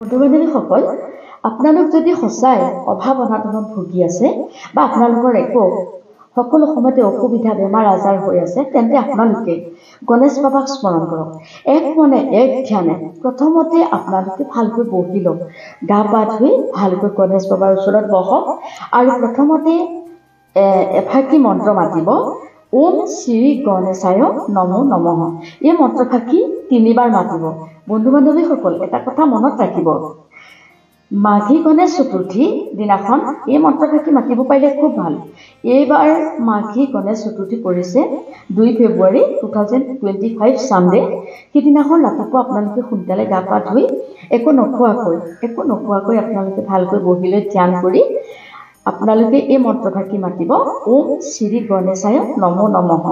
বন্ধু-বান্ধৱীসকল, আপোনালোক যদি সঁচাই অভাৱ অনাটনত ভুগি আছে বা আপোনালোকৰ সকলো সময়তে অসুবিধা বেমাৰ আজাৰ হৈ আছে, তেন্তে আপোনালোকে গণেশ বাবাক স্মৰণ কৰক। এক মনে এক ধ্যানে প্ৰথমতে আপোনালোকে ভালকৈ বহি লওক, গা পা ধুই ভালকৈ গণেশ বাবাৰ ওচৰত বহক আৰু প্ৰথমতে এফাকি মন্ত্ৰ মাতিব, ওম শ্ৰী গণেশায় নমো নমঃ। এই মন্ত্ৰফাকি 3 বাৰ মাতিব। বন্ধু-বান্ধৱীসকল, এটা কথা মনত ৰাখিব, মাঘী গণেশ চতুৰ্থী দিনাখন এই মন্ত্ৰফাকি মাতিব পাৰিলে খুব ভাল। এইবাৰ মাঘী গণেশ চতুৰ্থী পৰিছে 2 ফেব্ৰুৱাৰী 2025 চানডে। সেইদিনাখন ৰাতিপুৱা আপোনালোকে সোনকালে গা পা ধুই একো নোখোৱাকৈ আপোনালোকে ভালকৈ বহি লৈ ধ্যান কৰি আপোনালোকে এই মন্ত্ৰফাকি মাতিব, ওম শ্ৰী গণেশায় নমো নমঃ।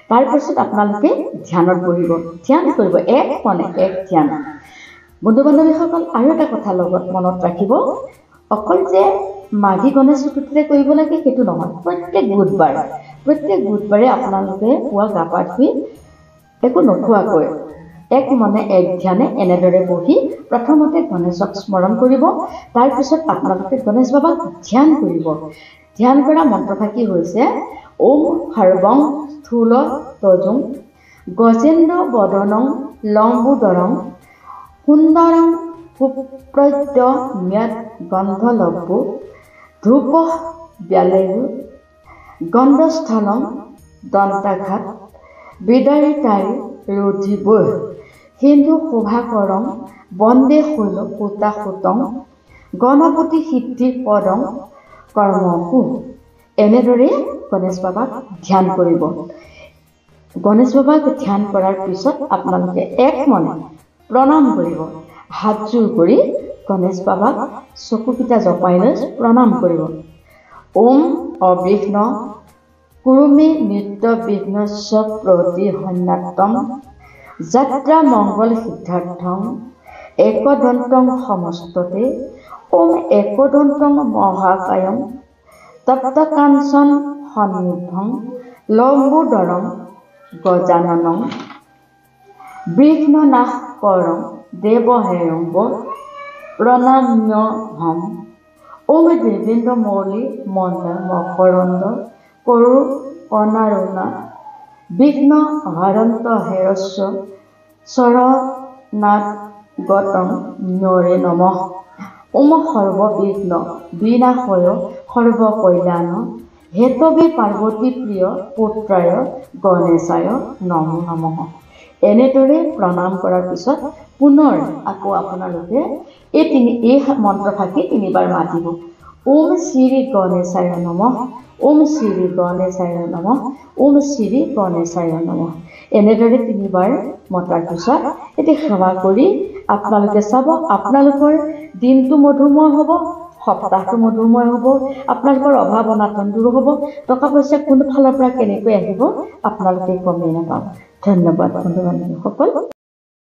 তাৰপিছত আপোনালোকে ধ্যানত বহিব, ধ্যান কৰিব, এক মনে এক ধ্যান। বন্ধু-বান্ধৱীসকল, আৰু এটা কথা লগত মনত ৰাখিব, অকল যে মাঘী গণেশ চতুৰ্থীতে কৰিব লাগে সেইটো নহয়। প্ৰত্যেক বুধবাৰে আপোনালোকে পুৱা গা পা ধুই একো নোখোৱাকৈ এক মনে এক ধ্যানে এনেদৰে বহি প্ৰথমতে গণেশক স্মৰণ কৰিব। তাৰপিছত আপোনালোকে গণেশ বাবাক ধ্যান কৰিব। ধ্যান কৰা মন্ত্ৰফাকি হৈছে, ওম সৰ্বং স্থূল তজুং গজেন্দ্ৰ বদনং লম্বোদৰং সুন্দৰং সুপ্ৰদ্য ম্যদ গন্ধলব্বু ধূপ ব্যালেয়ু গন্ধস্থলং দন্তাঘাত বিদাৰিতাৰি ৰোধিবৈ সিন্ধু শোভাকৰং বন্দে শৈলকুটাসুতং গণপতি সিদ্ধি পদং কৰ্মকু। এনেদৰে গণেশ বাবাক ধ্যান কৰিব। গণেশ বাবাক ধ্যান কৰাৰ পিছত আপোনালোকে এক মনে প্ৰণাম কৰিব। হাতযোৰ কৰি গণেশ বাবাক চকুকেইটা জপাই লৈ প্ৰণাম কৰিব। ওম অবিঘ্ন কুৰুমে নিত্য বিঘ্নস্য প্ৰতিহন্যাত্তম যাত্ৰা মংগল সিদ্ধাৰ্থং একদন্তং সমস্ততে ওম একদন্তং মহাকায়ং তপ্তকাঞ্চন সন্নিভং লম্বোদৰং গজাননং বিঘ্ননাশকৰং দেৱহেয়ং প্ৰণাম্যহম। ওম দেবেন্দ্ৰ মৌলি মন্দা মকৰন্দ কৰু অনাৰুণা বিঘ্ন হৰন্ত হেৰস্ব শৰণাত গতং ন্যৰে নমঃ। ওম সৰ্ববিঘ্ন বিনাশয় সৰ্বকল্যাণ হেতবে পাৰ্বতী প্ৰিয় পুত্ৰায় গণেশায় নমো নমঃ। এনেদৰে প্ৰণাম কৰাৰ পিছত পুনৰ আকৌ আপোনালোকে এই মন্ত্ৰফাকি 3 বাৰ মাতিব, ওম শ্ৰী গণেশায় নমঃ, ওম শ্ৰী গণেশায় নমঃ, ওম শ্ৰী গণেশায় নমঃ। এনেদৰে 3 বাৰ মতাৰ পিছত এতিয়া সেৱা কৰি আপোনালোকে চাব, আপোনালোকৰ দিনটো মধুময় হ'ব, সপ্তাহটো মধুময় হ'ব, আপোনালোকৰ অভাৱ অনাটন দূৰ হ'ব, টকা পইচা কোনো ফালৰ পৰা কেনেকৈ আহিব আপোনালোকে গমেই নাপাব। ধন্যবাদ বন্ধু-বান্ধৱীসকল।